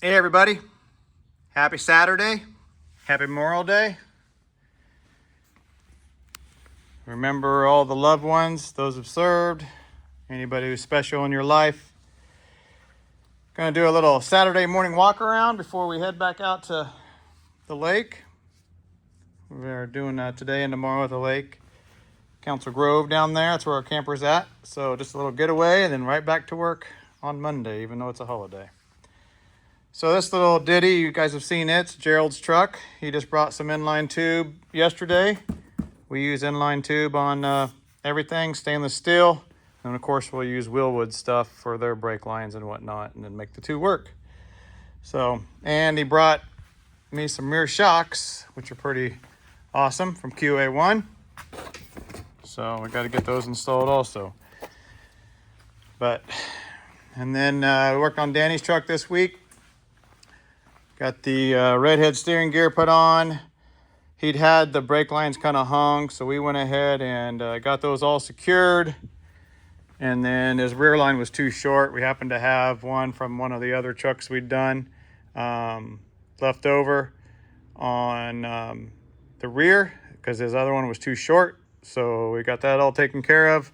Hey everybody, happy Saturday, happy Memorial Day. Remember all the loved ones, those who've served, anybody who's special in your life. Gonna do a little Saturday morning walk around before we head back out to the lake. We're doing today and tomorrow at the lake. Council Grove down there, that's where our camper's at. So just a little getaway and then right back to work on Monday, even though it's a holiday. So this little ditty, you guys have seen it, it's Gerald's truck. He just brought some inline tube yesterday. We use inline tube on everything, stainless steel. And of course we'll use Willwood stuff for their brake lines and whatnot and then make the two work. So, and he brought me some rear shocks, which are pretty awesome from QA1. So we got to get those installed also. And then we worked on Danny's truck this week. Got the redhead steering gear put on. He'd had the brake lines kind of hung, so we went ahead and got those all secured. And then his rear line was too short. We happened to have one from one of the other trucks we'd done left over on the rear because his other one was too short. So we got that all taken care of.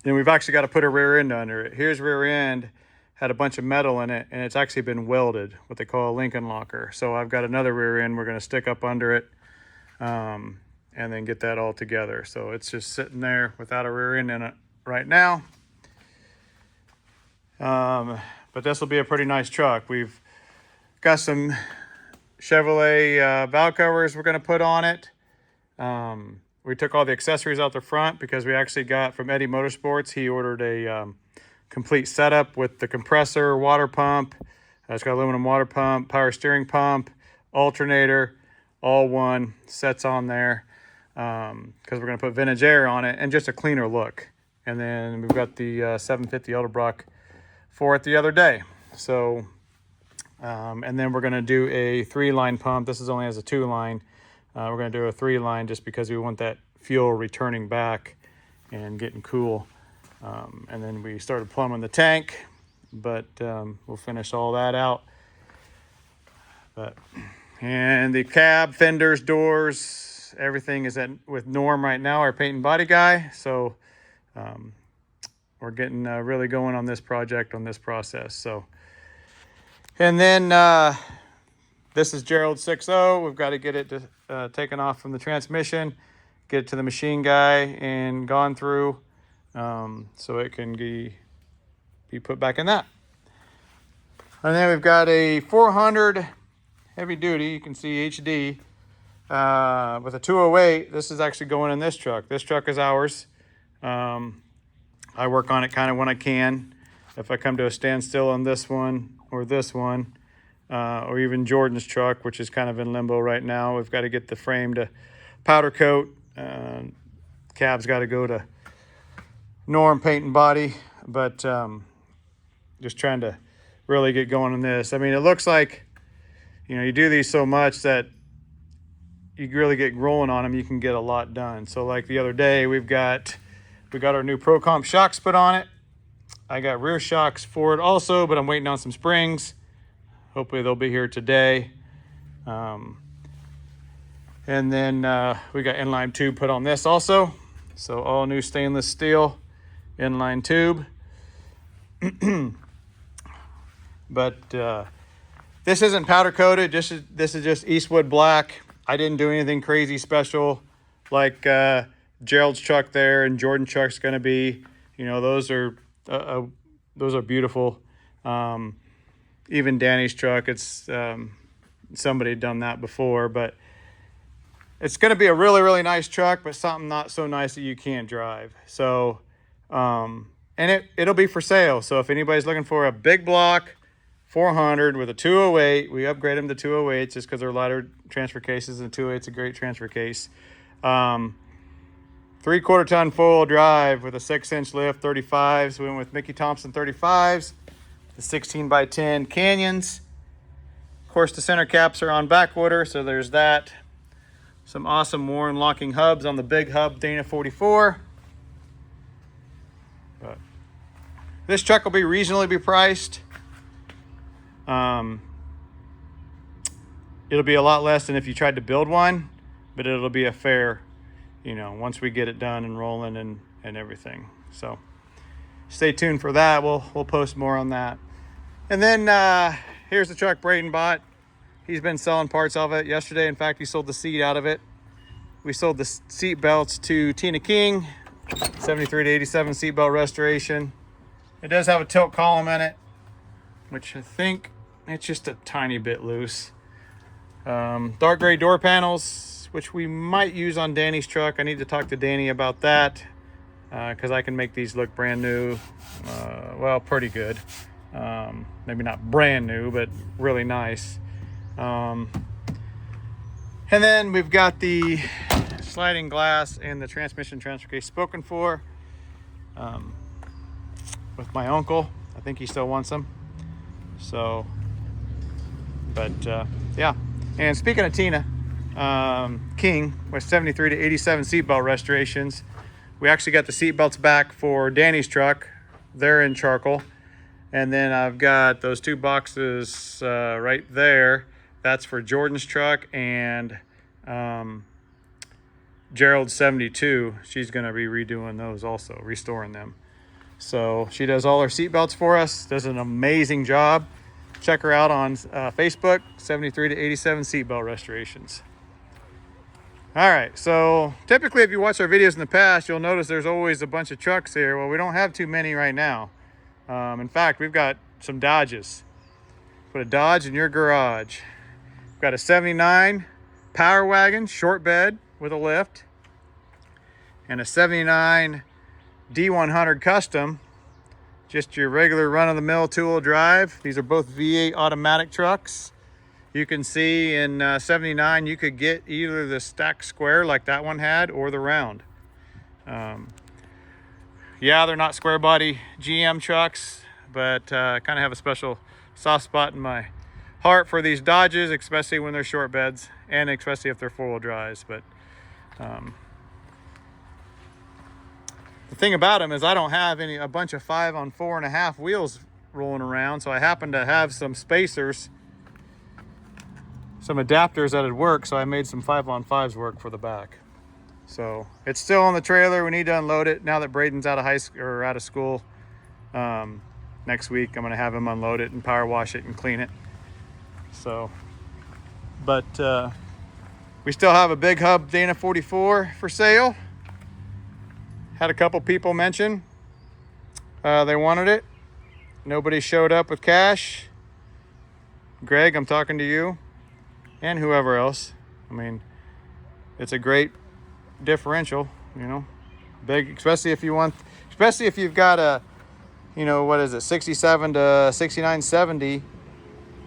Then we've actually got to put a rear end under it. Here's rear end. Had a bunch of metal in it, and it's actually been welded, what they call a Lincoln locker. So I've got another rear end we're going to stick up under it and then get that all together. So it's just sitting there without a rear end in it right now. But this will be a pretty nice truck. We've got some Chevrolet valve covers we're going to put on it. We took all the accessories out the front because we actually got from Eddie Motorsports. He ordered a complete setup with the compressor, water pump. It's got aluminum water pump, power steering pump, alternator, all one sets on there because we're going to put vintage air on it and just a cleaner look. And then we've got the 750 Edelbrock for it the other day. So, and then we're going to do a 3-line pump. This is only as a 2-line. We're going to do a 3-line just because we want that fuel returning back and getting cool. And then we started plumbing the tank, but we'll finish all that out. And the cab, fenders, doors, everything is with Norm right now, our paint and body guy. So we're getting really going on this project, on this process. So, and then this is Gerald 6.0. We've got to get it taken off from the transmission, get it to the machine guy and gone through. So it can be put back in that. And then we've got a 400 heavy duty, you can see HD, with a 208. This is actually going in this truck. This truck is ours. I work on it kind of when I can. If I come to a standstill on this one, or even Jordan's truck, which is kind of in limbo right now. We've got to get the frame to powder coat. Cab's got to go to Norm paint and body, but just trying to really get going on this. I mean, it looks like, you do these so much that you really get rolling on them, you can get a lot done. So like the other day, we got our new ProComp shocks put on it. I got rear shocks for it also, but I'm waiting on some springs. Hopefully they'll be here today. And then we got inline tube put on this also. So all new stainless steel inline tube. But this isn't powder coated. This is just Eastwood black. I didn't do anything crazy special like Gerald's truck there and Jordan truck's going to be. Those are beautiful. Even Danny's truck, it's somebody had done that before, but it's going to be a really, really nice truck, but something not so nice that you can't drive. So, and it'll be for sale. So if anybody's looking for a big block 400 with a 208, we upgrade them to 208s just because they're lighter transfer cases, and 208's a great transfer case. 3/4 ton four-wheel drive with a 6-inch lift, 35s. We went with Mickey Thompson 35s, the 16x10 Canyons. Of course, the center caps are on backwater, so there's that. Some awesome Warren locking hubs on the big hub Dana 44. But this truck will be reasonably priced. It'll be a lot less than if you tried to build one, but it'll be a fair, once we get it done and rolling and everything. So stay tuned for that. We'll post more on that. And then here's the truck Braden bought. He's been selling parts of it. Yesterday, in fact, he sold the seat out of it. We sold the seat belts to Tina King, 73 to 87 seat belt restoration. It does have a tilt column in it, which I think it's just a tiny bit loose. Dark gray door panels, which we might use on Danny's truck. I need to talk to Danny about that because I can make these look brand new. Well, pretty good. Maybe not brand new, but really nice. And then we've got the sliding glass and the transmission transfer case spoken for with my uncle. I think he still wants them. So, but yeah. And speaking of Tina King with 73 to 87 seatbelt restorations, we actually got the seatbelts back for Danny's truck. They're in charcoal. And then I've got those two boxes right there. That's for Jordan's truck and Gerald's 72. She's going to be redoing those also, restoring them. So she does all our seat belts for us, does an amazing job. Check her out on Facebook, 73 to 87 seatbelt restorations. All right, so typically if you watch our videos in the past, you'll notice there's always a bunch of trucks here. Well, we don't have too many right now. In fact, we've got some Dodges. Put a Dodge in your garage. We've got a 79 Power Wagon, short bed with a lift, and a 79 D100 Custom, just your regular run-of-the-mill two-wheel drive. These are both V8 automatic trucks. You can see in 79, you could get either the stack square like that one had or the round. Yeah, they're not square body GM trucks, but kind of have a special soft spot in my heart for these Dodges, especially when they're short beds and especially if they're four-wheel drives. But the thing about them is I don't have a bunch of 5 on 4.5 wheels rolling around, so I happen to have some spacers, some adapters that would work, so I made some 5 on 5s work for the back. So it's still on the trailer. We need to unload it now that Braden's out of school. Next week I'm going to have him unload it and power wash it and clean it. So, but we still have a big hub Dana 44 for sale. Had a couple people mention they wanted it. Nobody showed up with cash. Greg, I'm talking to you and whoever else. I mean, it's a great differential, big, especially if you've got a, what is it, 67 to 69, 70,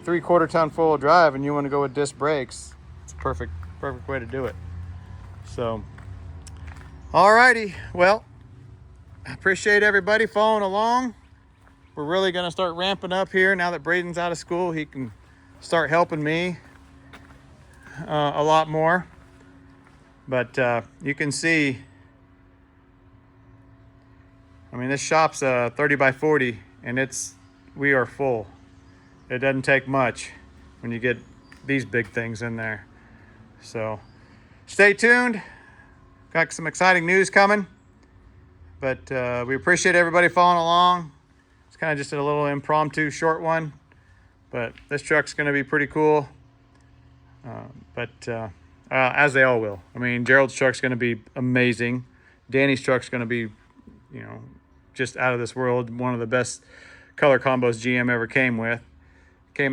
3/4 ton full drive, and you want to go with disc brakes. It's a perfect way to do it. So, alrighty, well, I appreciate everybody following along. We're really going to start ramping up here now that Braden's out of school. He can start helping me a lot more. But you can see, I mean, this shop's 30 by 40, and we are full. It doesn't take much when you get these big things in there. So stay tuned. Got some exciting news coming. But we appreciate everybody following along. It's kind of just a little impromptu short one. But this truck's going to be pretty cool. As they all will. I mean, Gerald's truck's going to be amazing. Danny's truck's going to be, just out of this world. One of the best color combos GM ever came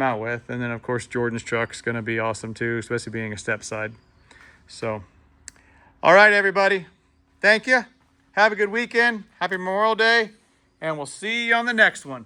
out with. And then, of course, Jordan's truck's going to be awesome too, especially being a step side. So, all right, everybody. Thank you. Have a good weekend. Happy Memorial Day. And we'll see you on the next one.